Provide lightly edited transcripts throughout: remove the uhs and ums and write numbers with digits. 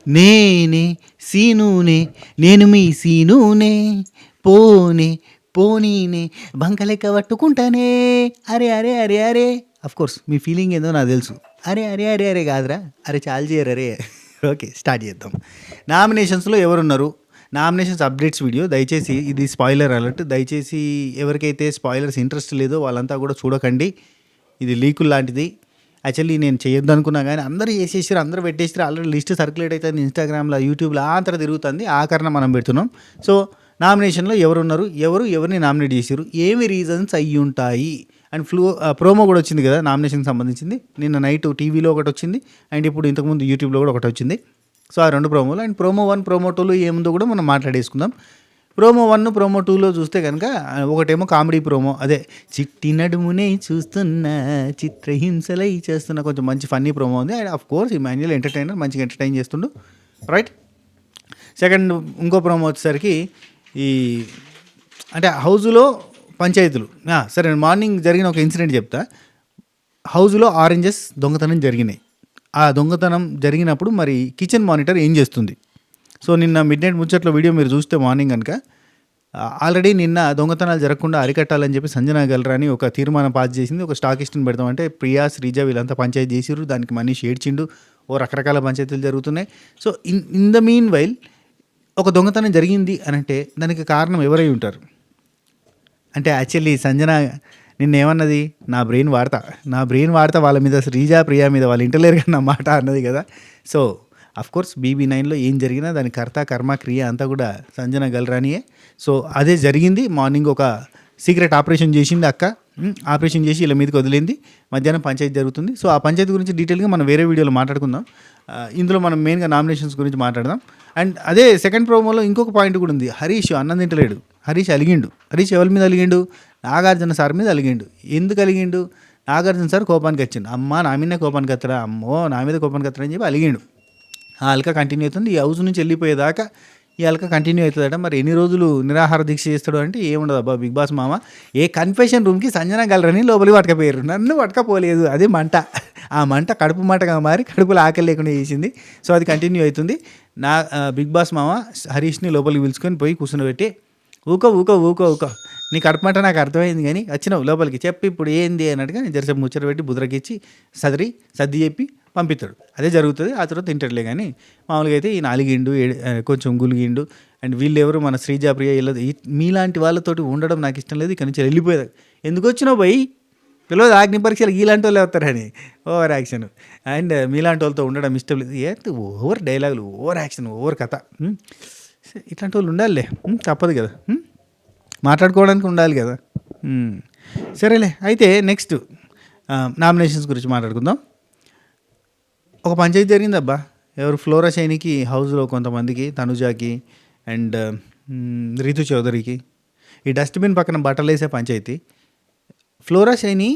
నేనే సీనునే నేను మీ సీనునే పోనే పోనీనే బంకలెక్క పట్టుకుంటానే అరే అరే అరే అరే కోర్స్ మీ ఫీలింగ్ ఏందో నాకు తెలుసు. అరే అరే అరే అరే కాదురా, అరే చాలు చేయరు అరే. ఓకే, స్టార్ట్ చేద్దాం. నామినేషన్స్లో ఎవరున్నారు? నామినేషన్స్ అప్డేట్స్ వీడియో, దయచేసి ఇది స్పాయిలర్ అలర్ట్, దయచేసి ఎవరికైతే స్పాయిలర్స్ ఇంట్రెస్ట్ లేదో వాళ్ళంతా కూడా చూడకండి. ఇది లీకులు లాంటిది. యాక్చువల్లీ నేను చేయొద్దు అనుకున్నా కానీ అందరూ చేసేసారు, అందరూ పెట్టేసారు. ఆల్రెడీ లిస్ట్ సర్క్యులేట్ అవుతుంది ఇన్స్టాగ్రామ్లో, యూట్యూబ్లో అంతా తిరుగుతుంది. ఆ కారణం మనం పెడుతున్నాం. సో నామినేషన్లో ఎవరున్నారు, ఎవరిని నామినేట్ చేశారు, ఏమి రీజన్స్ అయ్యి ఉంటాయి అండ్ ప్రోమో కూడా వచ్చింది కదా నామినేషన్కి సంబంధించింది. నిన్న నైట్ టీవీలో ఒకటి వచ్చింది అండ్ ఇప్పుడు ఇంతకుముందు యూట్యూబ్లో కూడా ఒకటి వచ్చింది. సో ఆ రెండు ప్రోమోలు అండ్ ప్రోమో 1 ప్రోమో 2లో ఏముందో కూడా మనం మాట్లాడేసుకుందాం. ప్రోమో 1 ప్రోమో 2లో చూస్తే కనుక ఒకటేమో కామెడీ ప్రోమో, అదే చిట్టి నడుమునే చూస్తున్నా చిత్రహింసలై చేస్తున్న కొంచెం మంచి ఫన్నీ ప్రోమో ఉంది. And of course Emmanuel entertainer, మంచిగా ఎంటర్టైన్ చేస్తుండు, రైట్. సెకండ్ ఇంకో ప్రోమో వచ్చేసరికి ఈ అంటే హౌజులో పంచాయతీలు. సరే, మార్నింగ్ జరిగిన ఒక ఇన్సిడెంట్ చెప్తా. హౌజులో ఆరెంజెస్ దొంగతనం జరిగినాయి. ఆ దొంగతనం జరిగినప్పుడు మరి కిచెన్ మానిటర్ ఏం చేస్తుంది? సో నిన్న మిడ్ నైట్ ముచ్చట్లో వీడియో మీరు చూస్తే మార్నింగ్ కనుక ఆల్రెడీ నిన్న దొంగతనాలు జరగకుండా అరికట్టాలని చెప్పి సంజన గల్రాని ఒక తీర్మానం పాస్ చేసింది. ఒక స్టాకిస్ట్ని పెడతామంటే ప్రియా, శ్రీజ వీళ్ళంతా పంచాయతీ చేసిర్రు. దానికి మనీష్ ఏడ్చిండు. ఓ రకరకాల పంచాయతీలు జరుగుతున్నాయి. So in the mean while ఒక దొంగతనం జరిగింది అని అంటే దానికి కారణం ఎవరై ఉంటారు అంటే యాక్చువల్లీ సంజన నిన్న ఏమన్నది, నా బ్రెయిన్ వాడతా వాళ్ళ మీద, శ్రీజ ప్రియా మీద వాళ్ళు ఇంటలేరు కదా నా మాట అన్నది కదా. సో కోర్స్ BB9లో ఏం జరిగినా దాని కర్త కర్మ క్రియ అంతా కూడా సంజన గల్రానియే. సో అదే జరిగింది. మార్నింగ్ ఒక సీక్రెట్ ఆపరేషన్ చేసింది అక్క. ఆపరేషన్ చేసి ఇలా మీదకి వదిలింది. మధ్యాహ్నం పంచాయతీ జరుగుతుంది. సో ఆ పంచాయతీ గురించి డీటెయిల్గా మనం వేరే వీడియోలో మాట్లాడుకుందాం. ఇందులో మనం మెయిన్గా నామినేషన్స్ గురించి మాట్లాడదాం. అండ్ అదే సెకండ్ ప్రోమోలో ఇంకొక పాయింట్ కూడా ఉంది. హరీష్ అన్నం తింటలేడు. హరీష్ అలిగిండు. హరీష్ ఎవరి మీద అలిగిండు? నాగార్జున సార్ మీద అలిగిండు. ఎందుకు అలిగిండు? నాగార్జున సార్ కోపానికి వచ్చిండు. అమ్మ నా మీదనే కోపానికి వస్తారా, అమ్మో నా మీద కోపానికి వస్తారని చెప్పి అలిగిండు. ఆ అలక కంటిన్యూ అవుతుంది. ఈ హౌస్ నుంచి వెళ్ళిపోయేదాకా ఈ అలక కంటిన్యూ అవుతుందట. మరి ఎన్ని రోజులు నిరాహార దీక్ష చేస్తాడు అంటే ఏముండదు అబ్బా బిగ్ బాస్ మామ. ఏ కన్ఫెషన్ రూమ్కి సంజన గలరని లోపలికి పట్టుకపోయారు, నన్ను పట్టుకపోలేదు. అది మంట. ఆ మంట కడుపు మంటగా మారి కడుపులో ఆకలి లేకుండా చేసింది. సో అది కంటిన్యూ అవుతుంది. నా బిగ్ బాస్ మామ హరీష్ని లోపలికి పిలుచుకొని పోయి కూర్చుని ఊకో నీ కడుపు మంట నాకు అర్థమైంది కానీ వచ్చినావు లోపలికి చెప్పి ఇప్పుడు ఏంది అన్నట్టుగా జరసేపు ముచ్చట పెట్టి బుద్రకిచ్చి సర్ది చెప్పి పంపిస్తాడు. అదే జరుగుతుంది. ఆ తర్వాత తింటాడులే. కానీ మామూలుగా అయితే ఈయన అలిగిండు, కొంచెం గులిగిండు. అండ్ వీళ్ళు ఎవరు మన శ్రీజా ప్రియ వెళ్ళదు. మీలాంటి వాళ్ళతోటి ఉండడం నాకు ఇష్టం లేదు, ఇక్కడ నుంచి వెళ్ళిపోయేది. ఎందుకు వచ్చినావు పోయి పిల్లలు అగ్ని పరీక్షలు ఇలాంటి వాళ్ళు వస్తారని ఓవర్ యాక్షన్. అండ్ మీలాంటి వాళ్ళతో ఉండడం ఇష్టం లేదు. ఓవర్ డైలాగులు, ఓవర్ యాక్షన్, ఓవర్ కథ. ఇట్లాంటి వాళ్ళు ఉండాలిలే, తప్పదు కదా, మాట్లాడుకోవడానికి ఉండాలి కదా. సరేలే, అయితే నెక్స్ట్ నామినేషన్స్ గురించి మాట్లాడుకుందాం. ఒక పంచాయతీ జరిగింది అబ్బా. ఎవరు? ఫ్లోరా షైనికి హౌస్లో కొంతమందికి, తనుజాకి అండ్ రీతు చౌదరికి ఈ డస్ట్బిన్ పక్కన బట్టలు వేసే పంచాయతీ. ఫ్లోరా షైని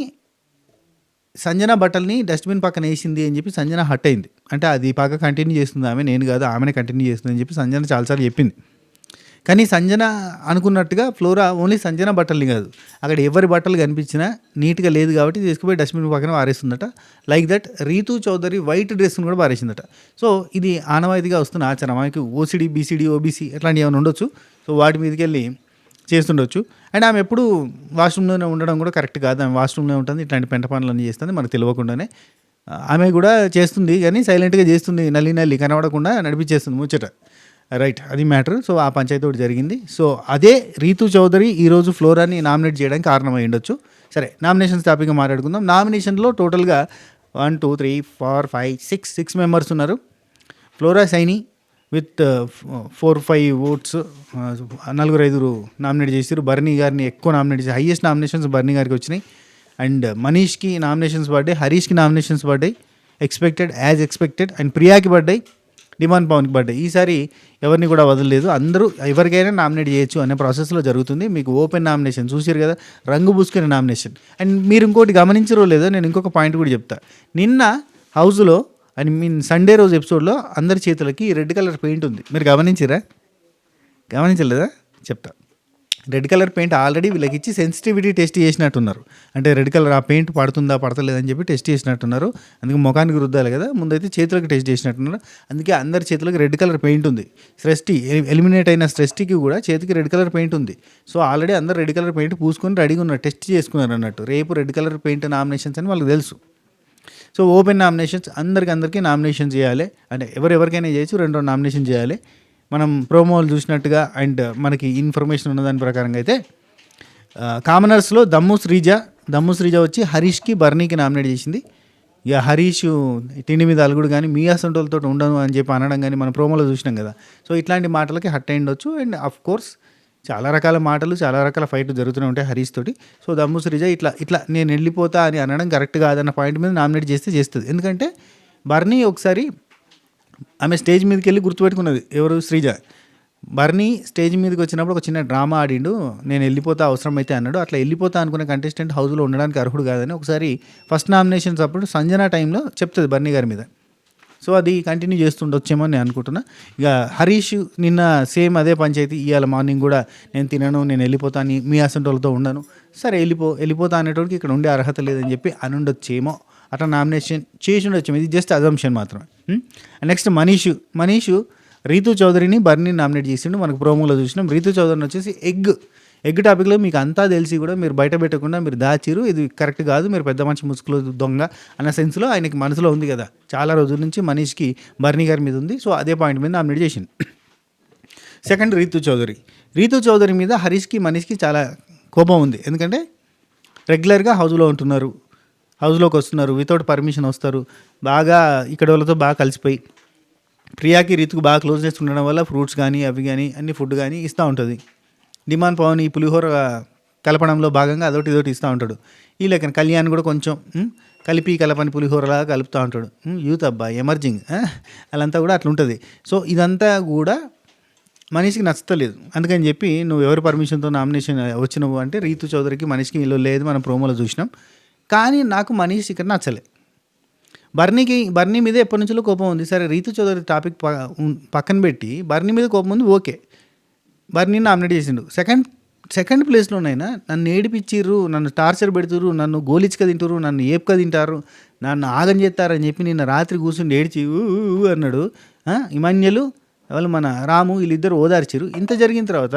సంజన బట్టల్ని డస్ట్బిన్ పక్కన వేసింది అని చెప్పి సంజన హట్ అయింది. అంటే అది పక్క కంటిన్యూ చేస్తుంది ఆమె, నేను కాదు ఆమెనే కంటిన్యూ చేస్తుంది అని చెప్పి సంజన చాలాసార్లు చెప్పింది. కానీ సంజన అనుకున్నట్టుగా ఫ్లోరా ఓన్లీ సంజన బట్టల్ని కాదు, అక్కడ ఎవరి బట్టలు కనిపించినా నీట్గా లేదు కాబట్టి తీసుకుపోయి డస్ట్బిన్ పక్కన పారేస్తుందట. Like that Ritu Chowdary white డ్రెస్ని కూడా పారేసిందట. సో ఇది ఆనవాయితీగా వస్తున్న ఆచారం. ఆమెకి OCD, BCD, OBC ఇట్లాంటివి ఏమైనా ఉండొచ్చు. సో వాటి మీదకి వెళ్ళి చేస్తుండొచ్చు. అండ్ ఆమె ఎప్పుడు వాష్రూమ్లోనే ఉండడం కూడా కరెక్ట్ కాదు. ఆమె వాష్రూమ్లో ఉంటుంది, ఇట్లాంటి పెంట పనులన్నీ చేస్తుంది మనకు తెలియకుండానే. ఆమె కూడా చేస్తుంది కానీ సైలెంట్గా చేస్తుంది, నల్లి కనబడకుండా నడిపించేస్తుంది ముచ్చట, రైట్. అది మ్యాటర్. సో ఆ పంచాయతీ ఒకటి జరిగింది. సో అదే రీతు చౌదరి ఈరోజు ఫ్లోరాని నామినేట్ చేయడానికి కారణమై ఉండొచ్చు. సరే, నామినేషన్స్ టాపిక్గా మాట్లాడుకుందాం. నామినేషన్లో టోటల్గా 1 2 3 4 5 6 మెంబర్స్ ఉన్నారు. Flora Saini with 4-5 votes, 4-5 nominate చేశారు. బర్నీ గారిని ఎక్కువ నామినేట్ చేసి హైయెస్ట్ నామినేషన్స్ బర్నీ గారికి వచ్చినాయి. అండ్ మనీష్కి నామినేషన్స్ పడ్డాయి, హరీష్కి నామినేషన్స్ పడ్డాయి యాజ్ ఎక్స్పెక్టెడ్. అండ్ ప్రియాకి పడ్డాయి, డిమాండ్ పవన్కి పడ్డాయి. ఈసారి ఎవరిని కూడా వదలలేదు. అందరూ ఎవరికైనా నామినేట్ చేయొచ్చు అనే ప్రాసెస్లో జరుగుతుంది. మీకు ఓపెన్ నామినేషన్ చూసారు కదా, రంగు పూసుకునే నామినేషన్. అండ్ మీరు ఇంకోటి గమనించరో లేదో, నేను ఇంకొక పాయింట్ కూడా చెప్తా. నిన్న హౌస్లో సండే రోజు ఎపిసోడ్లో అందరి చేతులకి రెడ్ కలర్ పెయింట్ ఉంది. మీరు గమనించలేదా? చెప్తా. రెడ్ కలర్ పెయింట్ ఆల్రెడీ వీళ్ళకి ఇచ్చి సెన్సిటివిటీ టెస్ట్ చేసినట్టున్నారు. అంటే రెడ్ కలర్ ఆ పెయింట్ పడుతుందా పడతలేదని చెప్పి టెస్ట్ చేసినట్టున్నారు. అందుకే ముఖానికి రుద్దాలి కదా, ముందైతే చేతులకు టెస్ట్ చేసినట్టున్నారు. అందుకే అందరి చేతులకు రెడ్ కలర్ పెయింట్ ఉంది. స్ట్రెస్టీ ఎలిమినేట్ అయిన స్ట్రెస్టీకి కూడా చేతికి రెడ్ కలర్ పెయింట్ ఉంది. సో ఆల్రెడీ అందరు రెడ్ కలర్ పెయింట్ పూసుకొని రెడీగా ఉన్నారు, టెస్ట్ చేసుకున్నారు అన్నట్టు. రేపు రెడ్ కలర్ పెయింట్ నామినేషన్స్ అని వాళ్ళకి తెలుసు. సో ఓపెన్ నామినేషన్స్ అందరికీ నామినేషన్ చేయాలి. అంటే ఎవరికైనా చేయొచ్చు, 2 నామినేషన్ చేయాలి. మనం ప్రోమోలు చూసినట్టుగా అండ్ మనకి ఇన్ఫర్మేషన్ ఉన్న దాని ప్రకారంగా అయితే కామనర్స్లో దమ్ము శ్రీజ వచ్చి హరీష్కి బర్నీకి నామినేట్ చేసింది. ఇక హరీష్ తిండి మీద అలుగుడు కానీ మీ అసంటోళ్ళతో ఉండను అని చెప్పి అనడం కానీ మనం ప్రోమోలో చూసినాం కదా. సో ఇట్లాంటి మాటలకి హట్ అయ్యిండొచ్చు. అండ్ అఫ్ కోర్స్ చాలా రకాల మాటలు, చాలా రకాల ఫైట్లు జరుగుతూనే ఉంటాయి హరీష్ తోటి. సో దమ్ము శ్రీజ ఇట్లా నేను వెళ్ళిపోతా అని అనడం కరెక్ట్ కాదన్న పాయింట్ మీద నామినేట్ చేస్తుంది. ఎందుకంటే బర్నీ ఒకసారి ఆమె స్టేజ్ మీదకి వెళ్ళి గుర్తుపెట్టుకున్నది, ఎవరు, శ్రీజ. బర్నీ స్టేజ్ మీదకి వచ్చినప్పుడు ఒక చిన్న డ్రామా ఆడిండు, నేను వెళ్ళిపోతా అవసరం అయితే అన్నాడు. అట్లా వెళ్ళిపోతా అనుకునే కంటెస్టెంట్ హౌస్లో ఉండడానికి అర్హుడు కాదని ఒకసారి ఫస్ట్ నామినేషన్స్ అప్పుడు సంజన టైంలో చెప్తుంది బర్నీ గారి మీద. సో అది కంటిన్యూ చేస్తుండొచ్చేమో నేను అనుకుంటున్నా. ఇక హరీష్ నిన్న సేమ్ అదే పంచాయతీ. ఇవాళ మార్నింగ్ కూడా నేను తినను, నేను వెళ్ళిపోతాను, మీ అసంటోళ్ళతో ఉండను, సరే వెళ్ళిపోతా అనేటోడికి ఇక్కడ ఉండే అర్హత లేదని చెప్పి అనుండొచ్చేమో, అట్లా నామినేషన్ చేసి ఉండొచ్చేమో. ఇది జస్ట్ అజంప్షన్ మాత్రమే. నెక్స్ట్ మనీషు రీతు చౌదరిని బర్నీని నామినేట్ చేసిండు. మనకు ప్రోమోలో చూసినాం. రీతు చౌదరిని వచ్చేసి ఎగ్ టాపిక్లో మీకు అంతా తెలిసి కూడా మీరు బయట పెట్టకుండా మీరు దాచిరు, ఇది కరెక్ట్ కాదు, మీరు పెద్ద మనిషి ముసుగులో దొంగ అన్న సెన్స్లో ఆయనకి మనసులో ఉంది కదా, చాలా రోజుల నుంచి మనీష్కి బర్నీ గారి మీద ఉంది. సో అదే పాయింట్ మీద నామినేట్ చేసింది. సెకండ్ రీతు చౌదరి మీద హరీష్కి మనీష్కి చాలా కోపం ఉంది. ఎందుకంటే రెగ్యులర్గా హౌస్లోకి వస్తున్నారు, వితౌట్ పర్మిషన్ వస్తారు, బాగా ఇక్కడ వాళ్ళతో బాగా కలిసిపోయి ప్రియాకి రీతుకు బాగా క్లోజ్నెస్ ఉండడం వల్ల ఫ్రూట్స్ కానీ అవి కానీ అన్ని ఫుడ్ కానీ ఇస్తూ ఉంటుంది. డిమాండ్ పవన్ ఈ పులిహోర కలపడంలో భాగంగా ఇదోటి ఇస్తూ ఉంటాడు. ఈ లెక్కన కళ్యాణ్ కూడా కొంచెం కలపని పులిహోరలాగా కలుపుతూ ఉంటాడు. యూత్ అబ్బాయి ఎమర్జింగ్ వాళ్ళంతా కూడా అట్లా ఉంటుంది. సో ఇదంతా కూడా మనీష్కి నచ్చలేదు. అందుకని చెప్పి నువ్వు ఎవరి పర్మిషన్తో నామినేషన్ వచ్చినవు అంటే రీతు చౌదరికి మనీష్కి వీళ్ళు లేదు, మనం ప్రోమోలో చూసినాం. కానీ నాకు మనీష్ ఇక్కడ నచ్చలే. బర్నీ మీద ఎప్పటి నుంచో కోపం ఉంది. సరే రీతు చౌదరి టాపిక్ పక్కన పెట్టి బర్నీ మీద కోపం ఉంది, ఓకే, బర్నీని నామినేట్ చేసిండు. సెకండ్ ప్లేస్లోనైనా నన్ను ఏడిపించిర్రు, నన్ను టార్చర్ పెడుతుర్రు, నన్ను గోలిచ్చుక తింటారు, నన్ను ఏపుక తింటారు, నన్ను ఆగం చేస్తారని చెప్పి నిన్న రాత్రి కూర్చుని ఏడ్చి అన్నాడు. ఇమాన్యులు వాళ్ళు మన రాము వీళ్ళిద్దరు ఓదార్చిరు. ఇంత జరిగిన తర్వాత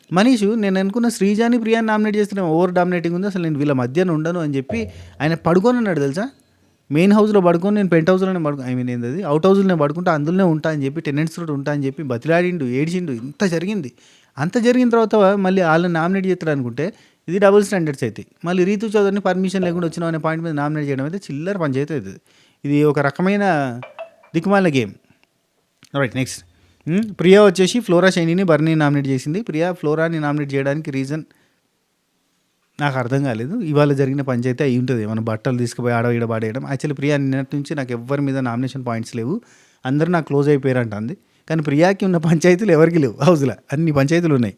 మనీషు నేను అనుకున్న శ్రీజాని ప్రియాని నామినేట్ చేస్తున్నాను, ఓవర్ డామినేటింగ్ ఉంది, అసలు నేను వీళ్ళ మధ్యన ఉండను అని చెప్పి ఆయన పడుకొని అన్నాడు తెలుసా. మెయిన్ హౌస్లో పడుకొని నేను పెంట్ హౌస్లోనే ఏంది అవుట్ హౌస్లోనే పడుకుంటా, అందులోనే ఉంటా అని చెప్పి టెనెంట్స్ తోటి ఉంటా అని చెప్పి బతిలాడిండు, ఏడ్చిండు. ఇంత జరిగింది. అంత జరిగిన తర్వాత మళ్ళీ వాళ్ళని నామినేట్ చేస్తాడు అనుకుంటే ఇది డబుల్ స్టాండర్డ్స్ అవుతాయి. మళ్ళీ రీతు చౌదరిని పర్మిషన్ లేకుండా వచ్చినావు అనే పాయింట్ మీద నామినేట్ చేయడం అయితే చిల్లర పంచాయతీ అవుతుంది. ఇది ఒక రకమైన దిక్కుమాలిన గేమ్. రైట్, నెక్స్ట్ ప్రియా వచ్చేసి ఫ్లోరా షైనీని బర్నీని నామినేట్ చేసింది. ఫ్లోరాని నామినేట్ చేయడానికి రీజన్ నాకు అర్థం కాలేదు. ఇవాళ జరిగిన పంచాయతీ అయి ఉంటుంది, మనం బట్టలు తీసుకుపోయి ఆడవీడ పాడేయడం. యాక్చువల్లీ ప్రియా నిన్నటి నుంచి నాకు ఎవరి మీద నామినేషన్ పాయింట్స్ లేవు, అందరూ నాకు క్లోజ్ అయిపోయారంటుంది. కానీ ప్రియాకి ఉన్న పంచాయతీలు ఎవరికి లేవు, హౌస్లో అన్ని పంచాయతీలు ఉన్నాయి.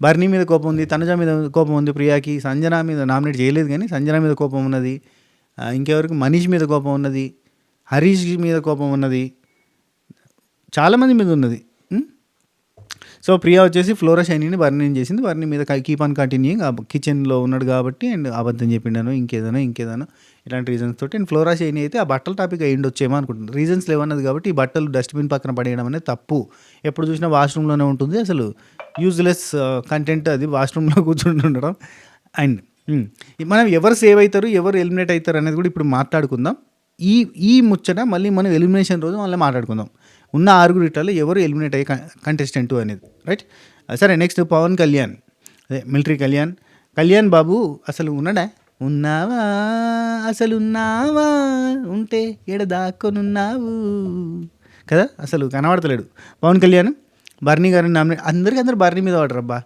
బర్నీ మీద కోపం ఉంది, తనుజ మీద కోపం ఉంది ప్రియాకి. సంజన మీద నామినేట్ చేయలేదు కానీ సంజన మీద కోపం ఉన్నది. ఇంకెవరికి మనీష్ మీద కోపం ఉన్నది, హరీష్ మీద కోపం ఉన్నది, చాలామంది మీద ఉన్నది. సో ప్రియా వచ్చేసి ఫ్లోరా షైనీని బర్నీని చేసింది. బర్నీ మీద కీప్ ఆన్ కంటిన్యూయింగ్, కిచెన్లో ఉన్నాడు కాబట్టి అండ్ అబద్ధం చెప్పిండాను ఇంకేదైనా ఇలాంటి రీజన్స్ తోటి. అండ్ ఫ్లోరా షైనీ అయితే ఆ బట్టల టాపిక్ అయ్యిండి వచ్చేమో అనుకుంటున్నాను. రీజన్స్ లేవన్నది కాబట్టి ఈ బట్టలు డస్ట్బిన్ పక్కన పడేయడం అనేది తప్పు. ఎప్పుడు చూసినా వాష్రూమ్లోనే ఉంటుంది, అసలు యూజ్లెస్ కంటెంట్ అది, వాష్రూమ్లో కూర్చుని ఉండడం. అండ్ మనం ఎవరు సేవ్ అవుతారు, ఎవరు ఎలిమినేట్ అవుతారు అనేది కూడా ఇప్పుడు మాట్లాడుకుందాం. ఈ ముచ్చట మళ్ళీ మనం ఎలిమినేషన్ రోజు మళ్ళీ మాట్లాడుకుందాం. ఉన్న 6 ఇట్లలో ఎవరు ఎలిమినేట్ అయ్యే కంటెస్టెంట్ అనేది. రైట్, సరే. నెక్స్ట్ పవన్ కళ్యాణ్, అదే మిలిటరీ కళ్యాణ్ బాబు అసలు ఉన్నావా అసలు ఉన్నావా, ఉంటే ఎడదాకొనున్నావు కదా, అసలు కనబడతలేడు పవన్ కళ్యాణ్. బర్నీ గారిని నామినేట్, అందరూ బర్నీ మీద పడరబ్బా.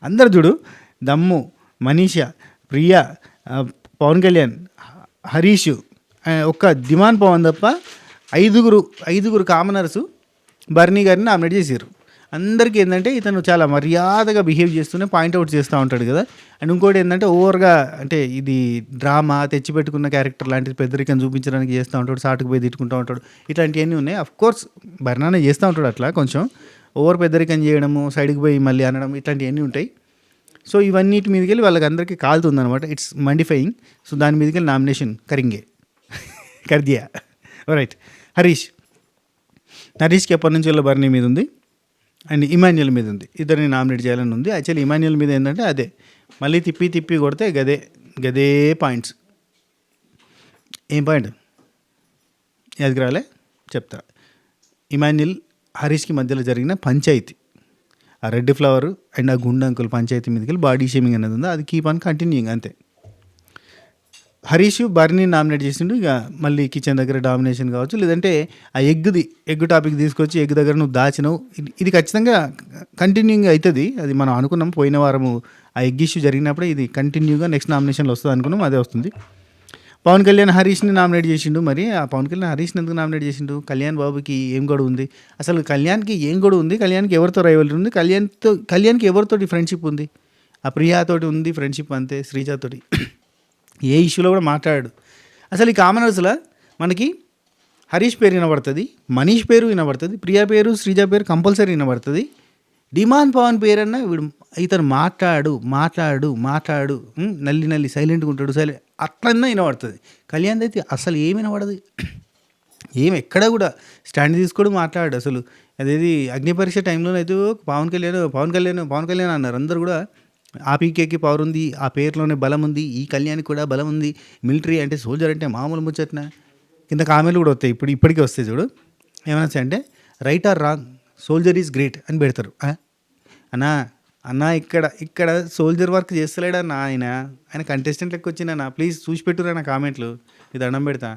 అందరు చూడు, దమ్ము, మనీషా, ప్రియా, పవన్ కళ్యాణ్, హరీష్, ఒక్క దిమాన్ పవన్ తప్ప ఐదుగురు కామనర్సు బర్నీ గారిని నామినేట్ చేశారు. అందరికీ ఏంటంటే ఇతను చాలా మర్యాదగా బిహేవ్ చేస్తూనే పాయింట్అవుట్ చేస్తూ ఉంటాడు కదా. అండ్ ఇంకోటి ఏంటంటే ఓవర్గా అంటే ఇది డ్రామా తెచ్చిపెట్టుకున్న క్యారెక్టర్ లాంటిది పెద్దరికం చూపించడానికి చేస్తూ ఉంటాడు, సాటుకు పోయి తిట్టుకుంటూ ఉంటాడు, ఇట్లాంటివన్నీ ఉన్నాయి. అఫ్కోర్స్ బర్నానే చేస్తూ ఉంటాడు అట్లా కొంచెం. ఓవర్ పెద్దరికం చేయడము, సైడ్కి పోయి మళ్ళీ అనడం ఇట్లాంటివన్నీ ఉంటాయి. సో ఇవన్నిటి మీదకి వెళ్ళి వాళ్ళకి అందరికీ కాలుతుందనమాట. ఇట్స్ మండిఫైయింగ్. సో దాని మీదకి వెళ్ళి నామినేషన్ కర్దియా. రైట్. హరీష్కి ఎప్పటి నుంచి వెళ్ళి బర్నీ మీద ఉంది అండ్ ఇమాన్యుయల్ మీద ఉంది. ఇద్దరిని నామినేట్ చేయాలని ఉంది. యాక్చువల్లీ ఇమాన్యుయల్ మీద ఏంటంటే అదే మళ్ళీ తిప్పి కొడితే గదే పాయింట్స్. ఏం పాయింట్ ఎదుగు రాలే చెప్తా. ఇమాన్యుయల్ హరీష్కి మధ్యలో జరిగిన పంచాయతీ, ఆ రెడ్ ఫ్లవర్ అండ్ ఆ గుండు అంకుల్ పంచాయతీ మీదకి వెళ్ళి బాడీ షేమింగ్ అనేది ఉంది. అది కీప్ ఆన్ కంటిన్యూయింగ్ అంతే. హరీష్ బర్నీ నామినేట్ చేసిండు. ఇక మళ్ళీ కిచెన్ దగ్గర డామినేషన్ కావచ్చు, లేదంటే ఆ ఎగ్ టాపిక్ తీసుకొచ్చి ఎగ్ దగ్గర నువ్వు దాచినావు, ఇది ఖచ్చితంగా కంటిన్యూయింగ్ అవుతుంది. అది మనం అనుకున్నాం పోయిన వారము ఆ ఎగ్ ఇష్యూ జరిగినప్పుడే ఇది కంటిన్యూగా నెక్స్ట్ నామినేషన్లో వస్తుంది అనుకున్నాం, అదే వస్తుంది. పవన్ కళ్యాణ్ హరీష్ని నామినేట్ చేసిండు. మరి ఆ పవన్ కళ్యాణ్ హరీష్ని ఎందుకు నామినేట్ చేసిండు? కళ్యాణ్ బాబుకి ఏం గొడవ ఉంది అసలు? కళ్యాణ్కి ఏం గొడవ ఉంది? కళ్యాణ్కి ఎవరితో రైవల్రీ ఉంది? కళ్యాణ్కి ఎవరితోటి ఫ్రెండ్షిప్ ఉంది? ఆ ప్రియాతోటి ఉంది ఫ్రెండ్షిప్ అంతే, శ్రీజాతోటి ఏ ఇష్యూలో కూడా మాట్లాడాడు. అసలు ఈ కామనర్స్లో మనకి హరీష్ పేరు వినబడుతుంది, మనీష్ పేరు వినబడుతుంది, ప్రియా పేరు, శ్రీజ పేరు కంపల్సరీ వినబడుతుంది. డిమాండ్ పవన్ పేరన్నా వీడు ఇతను మాట్లాడు నల్లి సైలెంట్గా ఉంటాడు, అట్లన్నా వినబడుతుంది. కళ్యాణ్ అయితే అసలు ఏమి వినబడదు, ఎక్కడ కూడా స్టాండ్ తీసుకోడు, మాట్లాడు. అసలు అదేది అగ్ని పరీక్ష టైంలోనైతే పవన్ కళ్యాణ్ అన్నారు అందరు కూడా. ఆ పీకేకి పవర్ ఉంది, ఆ పేరులోనే బలం ఉంది, ఈ కళ్యాణ్కి కూడా బలం ఉంది, మిలిటరీ అంటే సోల్జర్ అంటే మామూలు ముచ్చట్న. కింద కామెంట్లు కూడా వస్తాయి, ఇప్పటికీ వస్తాయి చూడు. ఏమైనా అంటే right are wrong, soldier is great అని పెడతారు. అన్నా ఇక్కడ సోల్జర్ వర్క్ చేస్తలేడన్నా ఆయన కంటెస్టెంట్ లెక్క వచ్చిందన్నా, ప్లీజ్ చూసి పెట్టురా నా కామెంట్లు, ఇది దండం పెడతా.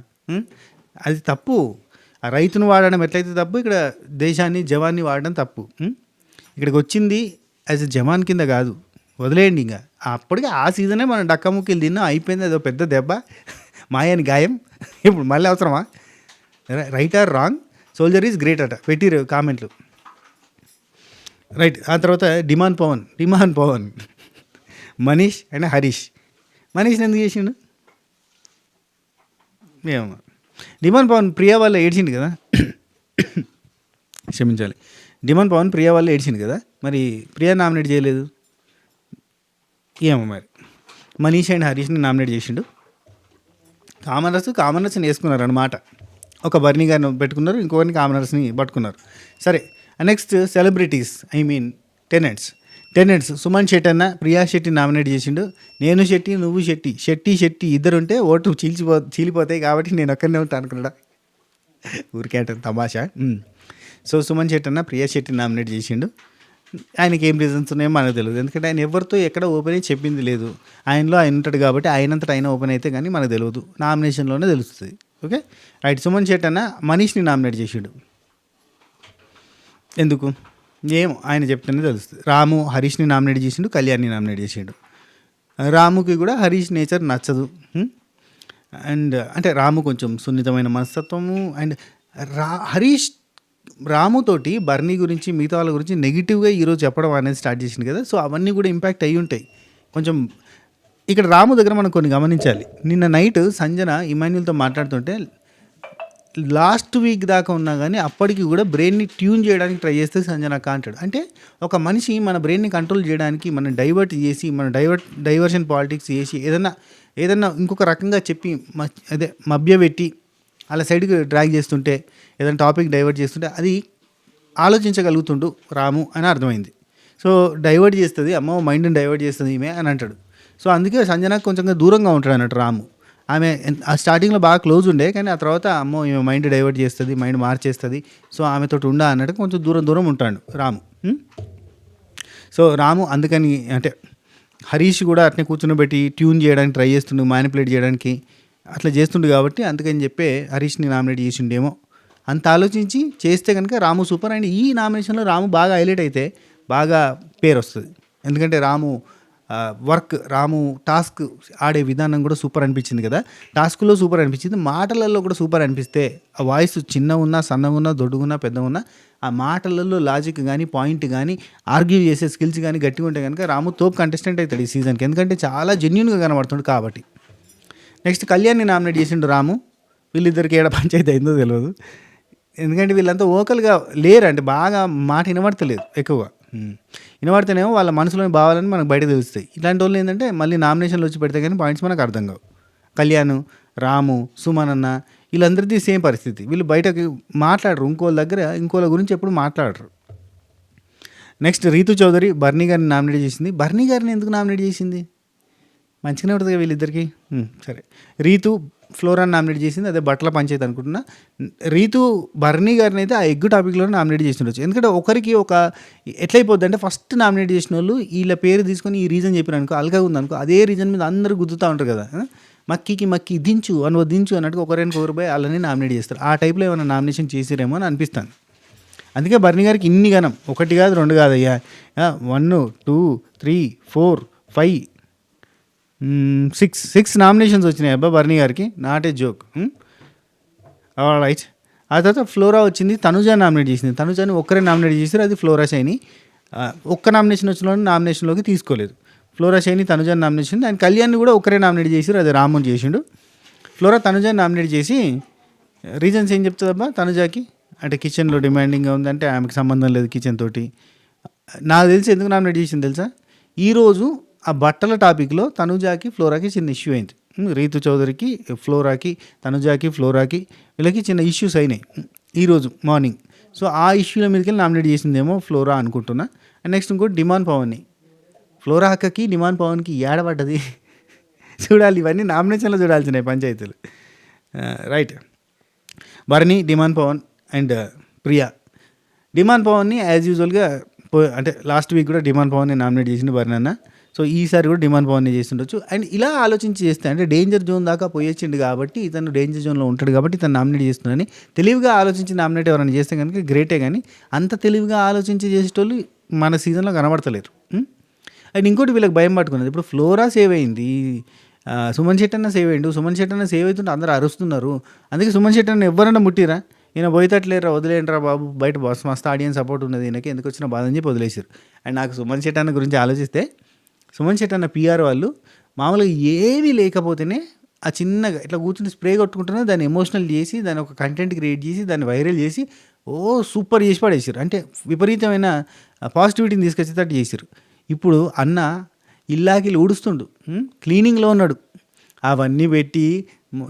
అది తప్పు. ఆ రైతును వాడడం ఎట్లయితే తప్పు, ఇక్కడ దేశాన్ని జవాన్ని వాడడం తప్పు. ఇక్కడికి వచ్చింది యాజ్ ఎ జవాన్ కింద కాదు, వదిలేయండి. ఇంకా అప్పటికి ఆ సీజనే మనం డక్కముక్కిలు తిన్నా, అయిపోయింది. అదో పెద్ద దెబ్బ, మాయని గాయం. ఇప్పుడు మళ్ళీ అవసరమా? Right are wrong, soldier is great అట పెట్టిరు కామెంట్లు. రైట్. ఆ తర్వాత డిమాండ్ పవన్ మనీష్ అండ్ హరీష్. మనీష్ని ఎందుకు చేసిండు ఏమో. డిమాండ్ పవన్ ప్రియా వాళ్ళు ఏడ్చిండు కదా, క్షమించాలి. డిమాండ్ పవన్ ప్రియా వాళ్ళు ఏడ్చిండు కదా, మరి ప్రియా నామినేట్ చేయలేదు ఏమో. మరి మనీష్ అండ్ హరీష్ని నామినేట్ చేసిండు. కామనర్స్ని వేసుకున్నారు అన్నమాట. ఒక బర్నీ గారిని పెట్టుకున్నారు, ఇంకొకరిని కామనర్స్ని పట్టుకున్నారు. సరే, next celebrities, tenants. Suman Shetty అన్న ప్రియా శెట్టి నామినేట్ చేసిండు. నేను శెట్టి, నువ్వు శెట్టి ఇద్దరుంటే ఓటు చీలిపోతాయి కాబట్టి నేను ఒక్కనే ఉంటాను అనుకున్నాడా, ఊరికే తమాషా. సో సుమన్ శెట్టి అన్న ప్రియా శెట్టి నామినేట్ చేసిండు. ఆయనకి ఏం రీజన్స్ ఉన్నాయో మనకు తెలియదు, ఎందుకంటే ఆయన ఎవరితో ఎక్కడ ఓపెన్ అయ్యి చెప్పింది లేదు. ఆయన ఉంటాడు కాబట్టి ఆయనంతటా ఆయన ఓపెన్ అయితే కానీ మనకు తెలియదు, నామినేషన్లోనే తెలుస్తుంది. Okay right. సుమన్ శెట్టి అన్న మనీష్ని నామినేట్ చేసిండు. ఎందుకు ఏమో ఆయన చెప్తేనే తెలుస్తుంది. రాము హరీష్ని నామినేట్ చేసిండు, కళ్యాణ్ని నామినేట్ చేసిండు. రాముకి కూడా హరీష్ నేచర్ నచ్చదు. అండ్ అంటే రాము కొంచెం సున్నితమైన మనస్తత్వము. అండ్ హరీష్ రాముతోటి బర్నీ గురించి మిగతా వాళ్ళ గురించి నెగిటివ్గా ఈరోజు చెప్పడం అనేది స్టార్ట్ చేసింది కదా. సో అవన్నీ కూడా ఇంపాక్ట్ అయ్యి ఉంటాయి కొంచెం. ఇక్కడ రాము దగ్గర మనం కొన్ని గమనించాలి. నిన్న నైట్ సంజన ఇమాన్యుల్తో మాట్లాడుతుంటే లాస్ట్ వీక్ దాకా ఉన్నా కానీ అప్పటికి కూడా బ్రెయిన్ని ట్యూన్ చేయడానికి ట్రై చేస్తే సంజన అంటాడు. అంటే ఒక మనిషి మన బ్రెయిన్ని కంట్రోల్ చేయడానికి మనం డైవర్ట్ చేసి డైవర్షన్ పాలిటిక్స్ చేసి ఏదన్నా ఇంకొక రకంగా చెప్పి మభ్యపెట్టి అలా సైడ్కి డ్రాగ్ చేస్తుంటే, ఏదైనా టాపిక్ డైవర్ట్ చేస్తుంటే అది ఆలోచించగలుగుతుండు రాము అని అర్థమైంది. సో డైవర్ట్ చేస్తుంది, అమ్మ మైండ్ని డైవర్ట్ చేస్తుంది ఈమె అని అంటాడు. సో అందుకే సంజనకు కొంచెం దూరంగా ఉంటాడు అన్నట్టు రాము. ఆమె ఆ స్టార్టింగ్లో బాగా క్లోజ్ ఉండే, కానీ ఆ తర్వాత అమ్మో ఈమె మైండ్ డైవర్ట్ చేస్తుంది, మైండ్ మార్చేస్తుంది, సో ఆమెతో ఉండా అన్నట్టు కొంచెం దూరం ఉంటాడు రాము. సో రాము అందుకని అంటే హరీష్ కూడా అట్నే కూర్చుని ట్యూన్ చేయడానికి ట్రై చేస్తుండు, మ్యానిపులేట్ చేయడానికి అట్లా చేస్తుండు కాబట్టి అందుకని చెప్పే హరీష్ని నామినేట్ చేసిండేమో. అంత ఆలోచించి చేస్తే కనుక రాము సూపర్. అండ్ ఈ నామినేషన్లో రాము బాగా హైలైట్ అయితే బాగా పేరు వస్తుంది. ఎందుకంటే రాము రాము టాస్క్ ఆడే విధానం కూడా సూపర్ అనిపించింది కదా. టాస్క్లో సూపర్ అనిపించింది, మాటలలో కూడా సూపర్ అనిపిస్తే, ఆ వాయిస్ చిన్న ఉన్నా సన్నగా ఉన్నా దొడ్డుగున్నా పెద్ద ఉన్నా ఆ మాటలలో లాజిక్ కానీ పాయింట్ కానీ ఆర్గ్యూ చేసే స్కిల్స్ కానీ గట్టిగా ఉంటే కనుక రాము తోపు కంటెస్టెంట్ అవుతాడు ఈ సీజన్కి, ఎందుకంటే చాలా జెన్యూన్గా కనబడుతుంది కాబట్టి. నెక్స్ట్ కళ్యాణ్ని నామినేట్ చేసిండు రాము. వీళ్ళిద్దరికి ఏడ పంచాయతీ అయిందో తెలియదు. ఎందుకంటే వీళ్ళంతా ఓకల్‌గా లేరంటే బాగా మాట వినబడతలేదు ఎక్కువగా. వినబడితేనేమో వాళ్ళ మనసులోని భావాలని మనకు బయట తెలుస్తాయి. ఇట్లాంటోళ్ళు ఏందంటే మళ్ళీ నామినేషన్‌లో వచ్చి పెడితే గానీ పాయింట్స్ మనకు అర్థం కావు. కళ్యాణ్, రాము, సుమన్ అన్న వీళ్ళందరిది సేమ్ పరిస్థితి. వీళ్ళు బయటకి మాట్లాడరు. ఇంకోళ్ళ దగ్గర ఇంకోళ్ళ గురించి ఎప్పుడు మాట్లాడరు. నెక్స్ట్ రీతు చౌదరి బర్నీ గారిని నామినేట్ చేసింది. బర్నీ గారిని ఎందుకు నామినేట్ చేసింది? మంచిగానే ఉంటుంది కదా వీళ్ళిద్దరికి. సరే, రీతు ఫ్లోరాని నామినేట్ చేసింది. అదే బట్టల పంచాయతీ అనుకుంటున్నా. రీతు బర్నీ గారిని అయితే ఆ ఎగ్ టాపిక్లో నామినేట్ చేసిండొచ్చు. ఎందుకంటే ఒకరికి ఒక ఎట్లయిపోద్ది అంటే ఫస్ట్ నామినేట్ చేసిన వాళ్ళు వీళ్ళ పేరు తీసుకొని ఈ రీజన్ చెప్పిన అనుకో అల్గా ఉందనుకో అదే రీజన్ మీద అందరూ గుద్దుతూ ఉంటారు కదా. మక్కి దించు దించు అన్నట్టు ఒకరికొకరు పోయి వాళ్ళని నామినేట్ చేస్తారు. ఆ టైప్లో ఏమైనా నామినేషన్ చేసిరేమో అని అనిపిస్తాను. అందుకే బర్నీ గారికి ఇన్ని గనం 1 కాదు 2 కాదయ్యా, 1 2 3 4 5 6 నామినేషన్స్ వచ్చినాయి అబ్బా బర్నీ గారికి. Not a joke. రైట్. ఆ తర్వాత ఫ్లోరా వచ్చింది, తనుజా నామినేట్ చేసింది. తనుజాని ఒక్కరే నామినేట్ చేశారు, అది ఫ్లోరా షైని. ఒక్క నామినేషన్ వచ్చిన నామినేషన్లోకి తీసుకోలేదు. ఫ్లోరా షైని తనుజాని నామినేషన్, అండ్ కళ్యాణ్ని కూడా ఒక్కరే నామినేట్ చేశారు, అది రామన్ చేసిండు. ఫ్లోరా తనుజాని నామినేట్ చేసి రీజన్స్ ఏం చెప్తుందబ్బా తనుజాకి అంటే కిచెన్లో డిమాండింగ్గా ఉందంటే ఆమెకు సంబంధం లేదు కిచెన్ తోటి. నాకు తెలిసి ఎందుకు నామినేట్ చేసింది తెలుసా? ఈరోజు ఆ బట్టల టాపిక్లో తనుజాకి ఫ్లోరాకి చిన్న ఇష్యూ అయింది. రీతు చౌదరికి ఫ్లోరాకి, తనుజాకి ఫ్లోరాకి వీళ్ళకి చిన్న ఇష్యూస్ అయినాయి ఈరోజు మార్నింగ్. సో ఆ ఇష్యూల మీదకి వెళ్ళి నామినేట్ చేసిందేమో ఫ్లోరా అనుకుంటున్నా. అండ్ నెక్స్ట్ ఇంకోటి డిమాండ్ పవన్ని. ఫ్లోరా అక్కకి డిమాండ్ పవన్కి ఏడబడ్డది చూడాలి. ఇవన్నీ నామినేషన్లో చూడాల్సినాయి పంచాయతీలు. Right. Bharani, demand Pawan and Priya. Demand పవన్ని యాజ్ యూజువల్గా అంటే లాస్ట్ వీక్ కూడా డిమాండ్ పవన్ని నామినేట్ చేసిండు భరణి అన్న. సో ఈసారి కూడా డిమాండ్ పవన్ని చేస్తుండొచ్చు. అండ్ ఇలా ఆలోచించి చేస్తే అంటే డేంజర్ జోన్ దాకా పోయొచ్చిండు కాబట్టి ఇతను డేంజర్ జోన్లో ఉంటాడు కాబట్టి ఇతను నామినేట్ చేస్తున్నాడని తెలివిగా ఆలోచించి నామినేట్ ఎవరైనా చేస్తే కనుక గ్రేటే. కానీ అంత తెలివిగా ఆలోచించి చేసేటోళ్ళు మన సీజన్లో కనబడతలేరు. అండ్ ఇంకోటి వీళ్ళకి భయం పట్టుకున్నది. ఇప్పుడు ఫ్లోరా సేవ్ అయింది, సుమన్ శెట్టి అన్న సేవ్ అయ్యిండు. సుమన్ శెట్టి అన్న సేవ్ అవుతుంటే అందరూ అరుస్తున్నారు. అందుకే సుమన్ శెట్టి అన్న ఎవరన్నా ముట్టిరా, ఈయన పోయేటట్లేరా, వదిలేంట్రా బాబు, బయట బాస్ మస్తు ఆడియన్స్ సపోర్ట్ ఉన్నది ఈయనకి, ఎందుకు వచ్చిన బాధ అని చెప్పి వదిలేశారు. అండ్ నాకు సుమన్ శెట్టి అన్న గురించి ఆలోచిస్తే సుమన్ శెట్టి అన్న పిఆర్ వాళ్ళు మామూలుగా ఏమీ లేకపోతేనే ఆ చిన్నగా ఇట్లా కూర్చుని స్ప్రే కొట్టుకుంటున్నా దాన్ని ఎమోషనల్ చేసి దాన్ని ఒక కంటెంట్ క్రియేట్ చేసి దాన్ని వైరల్ చేసి సూపర్ చేసి పడేసారు. అంటే విపరీతమైన పాజిటివిటీని తీసుకొచ్చేటట్టు చేశారు. ఇప్పుడు అన్న ఇల్లాకిలు ఊడుస్తుండు, క్లీనింగ్లో ఉన్నాడు. అవన్నీ పెట్టి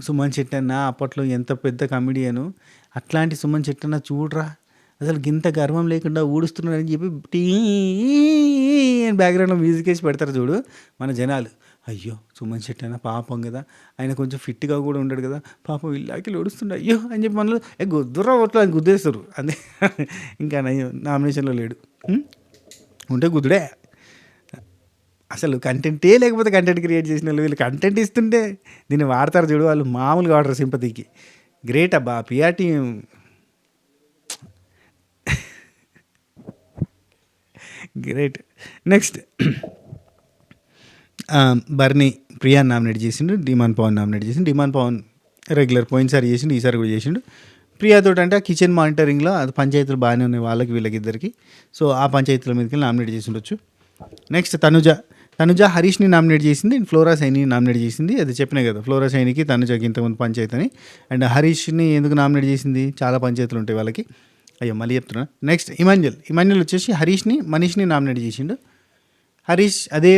సుమన్ శెట్టి అన్న అప్పట్లో ఎంత పెద్ద కమెడియను, అట్లాంటి సుమన్ శెట్టి అన్న చూడరా అసలు గింత గర్వం లేకుండా ఊడుస్తున్నాడని చెప్పి టీ బ్యాక్గ్రౌండ్లో మ్యూజిక్ వేసి పెడతారు చూడు మన జనాలు. అయ్యో సుమన్ శెట్టి అన్న పాపం కదా, ఆయన కొంచెం ఫిట్గా కూడా ఉండడు కదా, పాపం ఇల్లాకి ఊడుస్తుండే అయ్యో అని చెప్పి మనలో గుద్దురా ఓట్లు అని గుద్దేస్తారు. అంతే, ఇంకా నయ్యో నామినేషన్లో లేడు, ఉంటే గుద్దుడే. అసలు కంటెంటే లేకపోతే కంటెంట్ క్రియేట్ చేసిన వాళ్ళు వీళ్ళు కంటెంట్ ఇస్తుంటే దీన్ని వాడతారు చూడు, వాళ్ళు మామూలుగా వాడరు సింపతికి. గ్రేట్ అబ్బా PR team. Great. Next Bharani ప్రియాని నామినేట్ చేసిండు, డిమాండ్ పవన్ నామినేట్ చేసిండు. డిమాండ్ పవన్ రెగ్యులర్ పోయినసారి చేసిండు, ఈసారి కూడా చేసిండు. ప్రియాతో అంటే ఆ కిచెన్ మానిటరింగ్లో అది పంచాయతీలు బాగానే ఉన్నాయి వాళ్ళకి వీళ్ళకి ఇద్దరికి. సో ఆ పంచాయతీల మీదకి నామినేట్ చేసి ఉండొచ్చు. నెక్స్ట్ తనుజ హరీష్ని నామినేట్ చేసింది అండ్ ఫ్లోరా సైని నామినేట్ చేసింది. అది చెప్పినా కదా ఫ్లోరా సైనికి తనుజకి ఇంతకుముందు పంచాయతీ అని. అండ్ హరీష్ని ఎందుకు నామినేట్ చేసింది, చాలా పంచాయతీలు ఉంటాయి వాళ్ళకి. అయ్యో మళ్ళీ చెప్తున్నా. నెక్స్ట్ ఇమాన్యుల్ వచ్చేసి హరీష్ని మనీష్ని నామినేట్ చేసిండు. హరీష్ అదే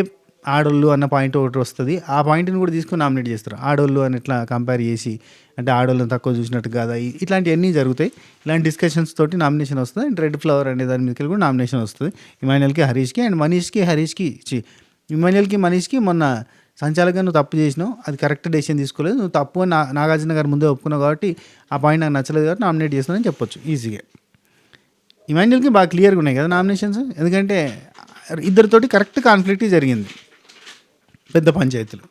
ఆడోళ్ళు అన్న పాయింట్ ఒకటి వస్తుంది, ఆ పాయింట్ని కూడా తీసుకొని నామినేట్ చేస్తారు. ఆడోళ్ళు అని ఇట్లా కంపేర్ చేసి అంటే ఆడోళ్ళని తక్కువ చూసినట్టు కాదా, ఇట్లాంటివన్నీ జరుగుతాయి. ఇలాంటి డిస్కషన్స్ తోటి నామినేషన్ వస్తుంది. అండ్ రెడ్ ఫ్లవర్ అనే దాని మీదకి కూడా నామినేషన్ వస్తుంది ఇమాన్యుల్కి హరీష్కి. అండ్ ఇమాన్యుల్కి మనీష్కి మొన్న సంచాలకంగా నువ్వు తప్పు చేసినావు, అది కరెక్ట్ డెసిషన్ తీసుకోలేదు, నువ్వు తప్పు అని నాగార్జున గారు ముందే ఒప్పుకున్నావు కాబట్టి ఆ పాయింట్ నాకు నచ్చలేదు కాబట్టి నామినేట్ చేస్తానని చెప్పొచ్చు ఈజీగా. ఇమాన్యుల్కి బాగా క్లియర్గా ఉన్నాయి కదా నామినేషన్స్, ఎందుకంటే ఇద్దరితోటి కరెక్ట్ కాన్ఫ్లిక్ట్ జరిగింది పెద్ద పంచాయతీలు.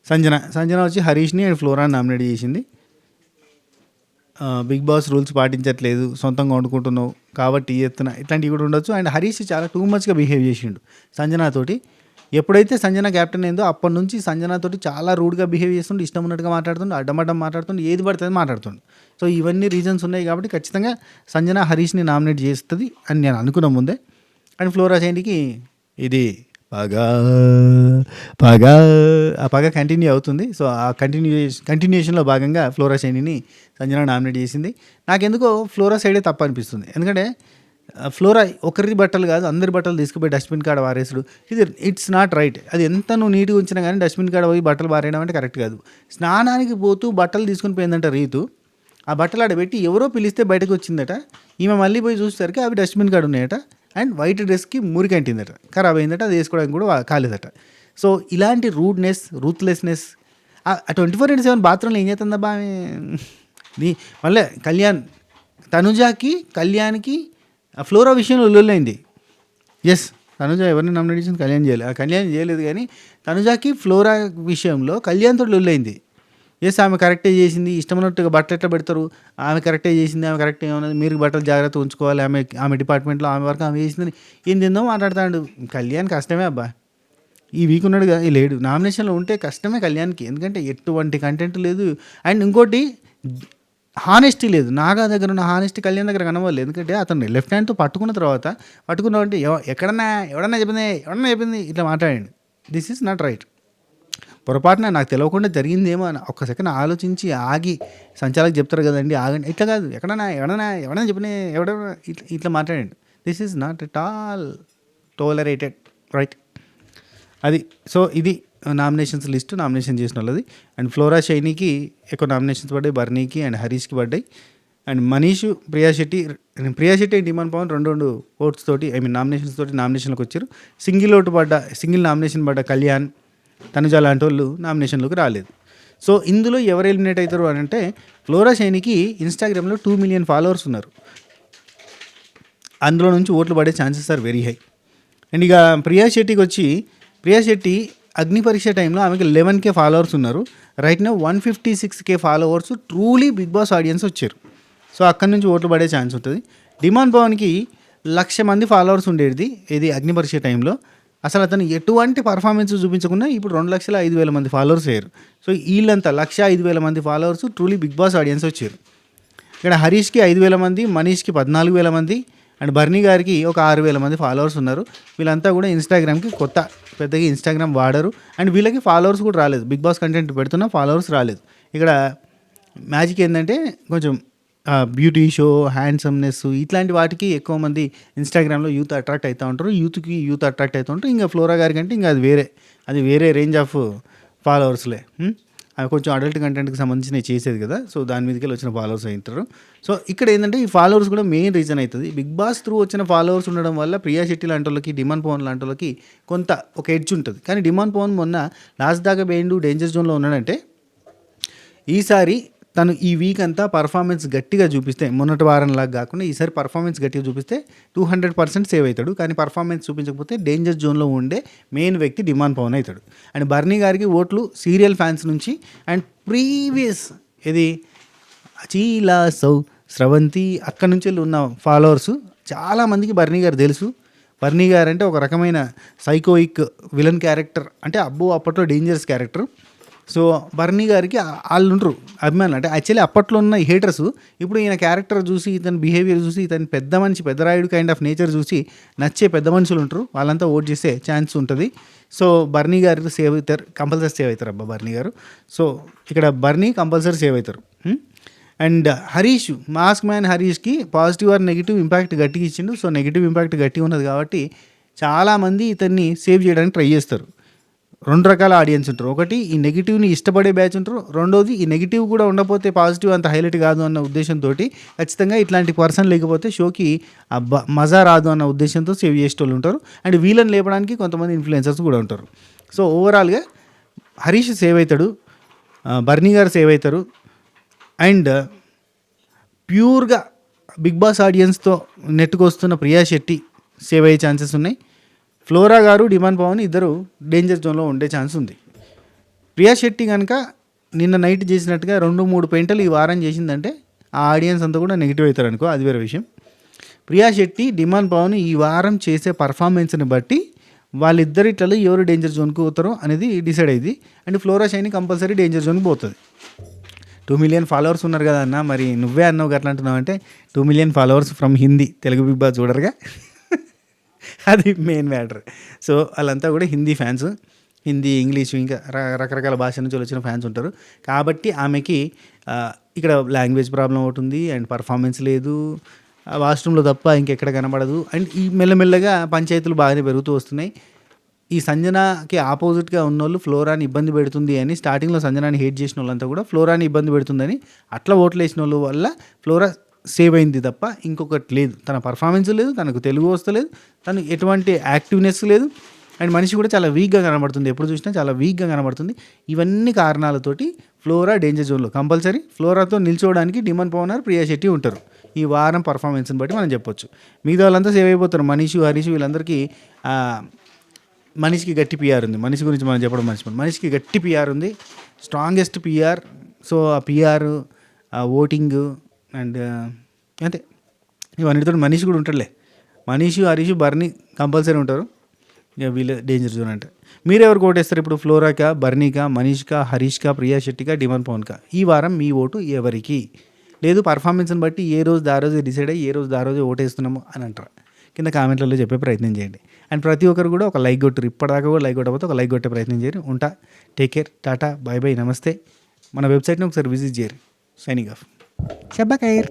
సంజన వచ్చి హరీష్ని అండ్ ఫ్లోరాని నామినేట్ చేసింది. బిగ్ బాస్ రూల్స్ పాటించట్లేదు, సొంతంగా వండుకుంటున్నావు కాబట్టి ఎత్తున ఇట్లాంటివి కూడా ఉండొచ్చు. అండ్ హరీష్ చాలా టూ మచ్గా బిహేవ్ చేసిండు సంజనాతోటి. ఎప్పుడైతే సంజన క్యాప్టెన్ అయిందో అప్పటి నుంచి సంజనాతోటి చాలా రూడ్గా బిహేవ్ చేస్తుండే, ఇష్టం ఉన్నట్టుగా మాట్లాడుతుండే, అడ్డమడ్డం మాట్లాడుతుండే, ఏది పడుతుంది మాట్లాడుతుండే. సో ఇవన్నీ రీజన్స్ ఉన్నాయి కాబట్టి ఖచ్చితంగా సంజన హరీష్ని నామినేట్ చేస్తుంది అని నేను అనుకున్న ముందే. అండ్ ఫ్లోరా సైనికి ఇది పగ పగ ఆ పగ కంటిన్యూ అవుతుంది. సో ఆ కంటిన్యూషన్లో భాగంగా ఫ్లోరా షైనీని సంజన నామినేట్ చేసింది. నాకెందుకో ఫ్లోరా సైడే తప్పు అనిపిస్తుంది. ఎందుకంటే ఫ్లోరా ఒకరి బట్టలు కాదు అందరి బట్టలు తీసుకుపోయి డస్ట్బిన్ కాడ వారేసుడు ఇది ఇట్స్ నాట్ రైట్. అది ఎంత నువ్వు నీట్గా ఉంచినా కానీ డస్ట్బిన్ కాడ పోయి బట్టలు వారేయడం అంటే కరెక్ట్ కాదు. స్నానానికి పోతూ బట్టలు తీసుకుని పోయిందంట రీతు. ఆ బట్టలు ఆడ పెట్టి ఎవరో పిలిస్తే బయటకు వచ్చిందట. ఈమె మళ్ళీ పోయి చూసేసరికి అవి డస్ట్బిన్ కాడ ఉన్నాయట. అండ్ వైట్ డ్రెస్కి మురికంటిందట, ఖరాబ్ అయిందట. అది వేసుకోవడానికి కూడా కాలేదట. సో ఇలాంటి రూడ్నెస్, రూత్లెస్నెస్ 24/7 బాత్రూంలో ఏం చేస్తుందబ్బా మళ్ళీ తనుజాకి కళ్యాణ్కి ఫ్లోరా విషయంలో లొల్లైంది. ఎస్, తనుజ ఎవరిని నామినేట్ చేసింది? కళ్యాణ్ చేయలేదు కానీ తనుజాకి ఫ్లోరా విషయంలో కళ్యాణ్తో లొల్లైంది. ఎస్, ఆమె కరెక్టే చేసింది. ఇష్టమైనట్టుగా బట్టలు ఎట్లా పెడతారు, ఆమె కరెక్టే చేసింది, ఆమె కరెక్టే ఉన్నది, మీరు బట్టలు జాగ్రత్త ఉంచుకోవాలి, ఆమె డిపార్ట్మెంట్లో ఆమె వరకు ఆమె చేసిందని ఏందో మాట్లాడుతాడు. కళ్యాణ్ కష్టమే అబ్బా. ఈ వీక్ ఉన్నాడుగా, లేడు నామినేషన్లో ఉంటే కష్టమే కళ్యాణ్కి. ఎందుకంటే ఎటువంటి కంటెంట్ లేదు. అండ్ ఇంకోటి హానెస్టీ లేదు. నాగా దగ్గర ఉన్న హానెస్టీ కళ్యాణ్ దగ్గర కనవాలి. ఎందుకంటే అతను లెఫ్ట్ హ్యాండ్తో పట్టుకున్నామంటే ఎవడన్నా చెప్పింది ఇట్లా మాట్లాడండి. This is not right. పొరపాటున నాకు తెలియకుండా జరిగిందేమో అని ఒక్క సెకండ్ ఆలోచించి ఆగి సంచాలకు చెప్తారు కదండి, ఆగండి, ఇట్లా కాదు, ఎవడన్నా చెప్పినా ఇట్లా మాట్లాడండి. This is not at all tolerated, right? అది. సో ఇది నామినేషన్స్ లిస్టు, నామినేషన్ చేసిన వాళ్ళది. అండ్ ఫ్లోరా షైనీకి ఎక్కువ నామినేషన్స్ పడ్డాయి, బర్నీకి అండ్ హరీష్కి పడ్డాయి. అండ్ మనీష్, ప్రియా శెట్టి అండ్ డిమాన్ పవన్ రెండు ఓట్స్ తోటి నామినేషన్స్ తోటి నామినేషన్లోకి వచ్చారు. సింగిల్ నామినేషన్ పడ్డ కళ్యాణ్, తనుజ లాంటి వాళ్ళు నామినేషన్లోకి రాలేదు. సో ఇందులో ఎవరు ఎలిమినేట్ అవుతారు అని అంటే, ఫ్లోరా షైనీకి ఇన్స్టాగ్రామ్లో 2 మిలియన్ ఫాలోవర్స్ ఉన్నారు. అందులో నుంచి ఓట్లు పడే chances are very high. And ఇక ప్రియా శెట్టి అగ్ని పరీక్ష టైంలో ఆమెకి 11K ఫాలోవర్స్ ఉన్నారు. Right now 156K followers truly Bigg Boss audience వచ్చారు. సో అక్కడి నుంచి ఓట్లు పడే ఛాన్స్ ఉంటుంది. డిమాండ్ పవన్కి 1,00,000 మంది ఫాలోవర్స్ ఉండేది ఇది అగ్ని పరీక్ష టైంలో. అసలు అతను ఎటువంటి పర్ఫార్మెన్స్ చూపించకుండా ఇప్పుడు 2,05,000 మంది ఫాలోవర్స్ అయ్యారు. సో వీళ్ళంతా 1,05,000 మంది followers truly Bigg Boss audience వచ్చారు. ఇక్కడ హరీష్కి 5,000 మంది, మనీష్కి 14,000 మంది అండ్ బర్నీ గారికి ఒక 6,000 మంది ఫాలోవర్స్ ఉన్నారు. వీళ్ళంతా కూడా ఇన్స్టాగ్రామ్కి కొత్త, పెద్దగా ఇన్స్టాగ్రామ్ వాడరు. అండ్ వీళ్ళకి ఫాలోవర్స్ కూడా రాలేదు. బిగ్ బాస్ కంటెంట్ పెడుతున్నా ఫాలోవర్స్ రాలేదు. ఇక్కడ మ్యాజిక్ ఏంటంటే కొంచెం బ్యూటీ షో, హ్యాండ్సమ్నెస్ ఇట్లాంటి వాటికి ఎక్కువ మంది ఇన్స్టాగ్రామ్లో యూత్ అట్రాక్ట్ అవుతూ ఉంటారు. యూత్ అట్రాక్ట్ అవుతూ ఉంటారు. ఇంకా ఫ్లోరా గారి కంటే ఇంకా అది వేరే రేంజ్ ఆఫ్ ఫాలోవర్స్లే. అవి కొంచెం అడల్ట్ కంటెంట్కి సంబంధించినవి చేసేది కదా. సో దాని మీదకి వచ్చిన ఫాలోవర్స్ అవుతారు. సో ఇక్కడ ఏంటంటే ఈ ఫాలోవర్స్ కూడా మెయిన్ రీజన్ అవుతుంది. బిగ్ బాస్ త్రూ వచ్చిన ఫాలోవర్స్ ఉండడం వల్ల ప్రియా శెట్టి లాంటి వాళ్ళకి, డిమాండ్ పవన్ లాంటి వాళ్ళకి కొంత ఒక ఎడ్జ్ ఉంటుంది. కానీ డిమాండ్ పవన్ మొన్న లాస్ట్ దాకా పోయిండు, డేంజర్ జోన్లో ఉన్నాడంటే ఈసారి తను ఈ వీక్ అంతా పర్ఫార్మెన్స్ గట్టిగా చూపిస్తే, మొన్నటి వారంలాగా కాకుండా ఈసారి పర్ఫార్మెన్స్ గట్టిగా చూపిస్తే 200% సేవ్ అవుతాడు. కానీ పర్ఫార్మెన్స్ చూపించకపోతే డేంజర్ జోన్లో ఉండే మెయిన్ వ్యక్తి డిమాండ్ పవన్ అవుతాడు. అండ్ బర్నీ గారికి ఓట్లు సీరియల్ ఫ్యాన్స్ నుంచి అండ్ ప్రీవియస్ ఇది చీలా సౌ స్రవంతి అక్కడి నుంచి ఉన్న ఫాలోవర్స్ చాలామందికి బర్నీ గారు తెలుసు. బర్నీ గారు అంటే ఒక రకమైన సైకోయిక్ విలన్ క్యారెక్టర్, అంటే అప్పట్లో డేంజరస్ క్యారెక్టర్. సో బర్నీ గారికి వాళ్ళు ఉంటారు అభిమానులు. అంటే యాక్చువల్లీ అప్పట్లో ఉన్న హేటర్స్ ఇప్పుడు ఈయన క్యారెక్టర్ చూసి, ఇతని బిహేవియర్ చూసి, ఇతని పెద్ద మనిషి, పెద్దరాయుడు కైండ్ ఆఫ్ నేచర్ చూసి నచ్చే పెద్ద మనుషులు ఉంటారు. వాళ్ళంతా ఓట్ చేసే ఛాన్స్ ఉంటుంది. సో బర్నీ గారు సేవ్ అవుతారు, కంపల్సరీ సేవ్ అవుతారు అబ్బా బర్నీ గారు. సో ఇక్కడ బర్నీ కంపల్సరీ సేవ్ అవుతారు. అండ్ హరీష్, మాస్క్ మ్యాన్ హరీష్కి పాజిటివ్ ఆర్ నెగిటివ్ ఇంపాక్ట్ గట్టిగా ఇచ్చిండు. సో నెగిటివ్ ఇంపాక్ట్ గట్టిగా ఉన్నది కాబట్టి చాలామంది ఇతన్ని సేవ్ చేయడానికి ట్రై చేస్తారు. 2 రకాల ఆడియన్స్ ఉంటారు. ఒకటి ఈ నెగిటివ్ని ఇష్టపడే బ్యాచ్ ఉంటారు. రెండోది ఈ నెగిటివ్ కూడా ఉండకపోతే పాజిటివ్ అంత హైలైట్ కాదు అన్న ఉద్దేశంతో ఖచ్చితంగా ఇట్లాంటి పర్సన్ లేకపోతే షోకి మజా రాదు అన్న ఉద్దేశంతో సేవ్ చేసేటోళ్ళు ఉంటారు. అండ్ వీళ్ళని లేపడానికి కొంతమంది ఇన్ఫ్లుయెన్సర్స్ కూడా ఉంటారు. సో ఓవరాల్గా హరీష్ సేవ్ అవుతాడు, బర్నీ గారు సేవ్ అవుతారు. అండ్ ప్యూర్గా బిగ్ బాస్ ఆడియన్స్తో నెట్టుకొస్తున్న ప్రియా శెట్టి సేవ్ అయ్యే ఛాన్సెస్ ఉన్నాయి. ఫ్లోరా గారు, డిమాండ్ పవన్ ఇద్దరు డేంజర్ జోన్లో ఉండే ఛాన్స్ ఉంది. ప్రియా శెట్టి కనుక నిన్న నైట్ చేసినట్టుగా 2-3 పెయింటలు ఈ వారం చేసిందంటే ఆ ఆడియన్స్ అంతా కూడా నెగిటివ్ అవుతారు అనుకో, అది వేరే విషయం. ప్రియా శెట్టి, డిమాండ్ పవన్ ఈ వారం చేసే పర్ఫార్మెన్స్ని బట్టి వాళ్ళిద్దరిట్లలో ఎవరు డేంజర్ జోన్కి పోతారో అనేది డిసైడ్ అయ్యింది. And Flora Saini compulsory danger జోన్కి పోతుంది. 2 మిలియన్ ఫాలోవర్స్ ఉన్నారు కదా అన్న, మరి నువ్వే అన్నావు అట్లా అంటున్నావు అంటే 2 million followers from Hindi, Telugu Bigg Boss చూడరుగా. అది మెయిన్ మ్యాటర్. సో వాళ్ళంతా కూడా హిందీ ఫ్యాన్స్, హిందీ, ఇంగ్లీషు ఇంకా రకరకాల భాష నుంచి వచ్చిన ఫ్యాన్స్ ఉంటారు. కాబట్టి ఆమెకి ఇక్కడ లాంగ్వేజ్ ప్రాబ్లం ఒకటి ఉంది అండ్ పర్ఫార్మెన్స్ లేదు, వాష్రూమ్లో తప్ప ఇంకెక్కడ కనబడదు. అండ్ ఈ మెల్లమెల్లగా పంచాయతీలు బాగానే పెరుగుతూ వస్తున్నాయి. ఈ సంజనాకి ఆపోజిట్గా ఉన్నోళ్ళు ఫ్లోరాని ఇబ్బంది పెడుతుంది అని స్టార్టింగ్లో సంజనాని హేట్ చేసిన వాళ్ళంతా కూడా ఫ్లోరాని ఇబ్బంది పెడుతుందని అట్లా ఓట్లు వేసిన వాళ్ళ వల్ల ఫ్లోరా సేవ్ అయింది తప్ప ఇంకొకటి లేదు. తన పర్ఫార్మెన్స్ లేదు, తనకు తెలుగు వస్తలేదు, తను ఎటువంటి యాక్టివ్నెస్ లేదు, అండ్ మనిషి కూడా చాలా వీక్గా కనబడుతుంది. ఎప్పుడు చూసినా చాలా వీక్గా కనబడుతుంది. ఇవన్నీ కారణాలతోటి ఫ్లోరా డేంజర్ జోన్లో. కంపల్సరీ ఫ్లోరాతో నిల్చోవడానికి డిమన్ పవనర్, ప్రియా శెట్టి ఉంటారు ఈ వారం పర్ఫార్మెన్స్ని బట్టి మనం చెప్పొచ్చు. మిగతా వాళ్ళంతా సేవ్ అయిపోతారు. మనీషు, హరీష్ వీళ్ళందరికీ మనిషికి గట్టి పిఆర్ ఉంది. మనిషి గురించి మనం చెప్పడం మర్చిపోయింది. మనిషికి గట్టి పిఆర్ ఉంది, స్ట్రాంగెస్ట్ పిఆర్. సో ఆ పిఆర్, ఓటింగ్ అండ్ అంతే, ఇవన్నిటితో మనిషి కూడా ఉంటాడులే. మనీషు, హరీష్, బర్నీ కంపల్సరీ ఉంటారు. ఇక వీళ్ళ డేంజర్ జోన్ అంటే మీరెవరు ఓటేస్తారు ఇప్పుడు? ఫ్లోరాకా, బర్నీకా, మనీష్కా, హరీష్కా, ప్రియా శెట్టికా, డిమన్ పవన్కా? ఈ వారం మీ ఓటు ఎవరికి? లేదు పర్ఫార్మెన్స్ని బట్టి ఏ రోజు ఆ రోజు డిసైడ్ అయ్యి ఏ రోజు ఆ రోజు ఓటేస్తున్నాము అని అంటారు. కింద కామెంట్లలో చెప్పే ప్రయత్నం చేయండి. అండ్ ప్రతి ఒక్కరు కూడా ఒక లైక్ కొట్టరు. ఇప్పటిదాకా కూడా లైక్ కొట్టకపోతే ఒక లైక్ కొట్టే ప్రయత్నం చేయరు. ఉంటా. Take care, tata, bye bye, నమస్తే. మన వెబ్సైట్ని ఒకసారి విజిట్ చేయరు. Signing off. షబ్బా ఖైర్.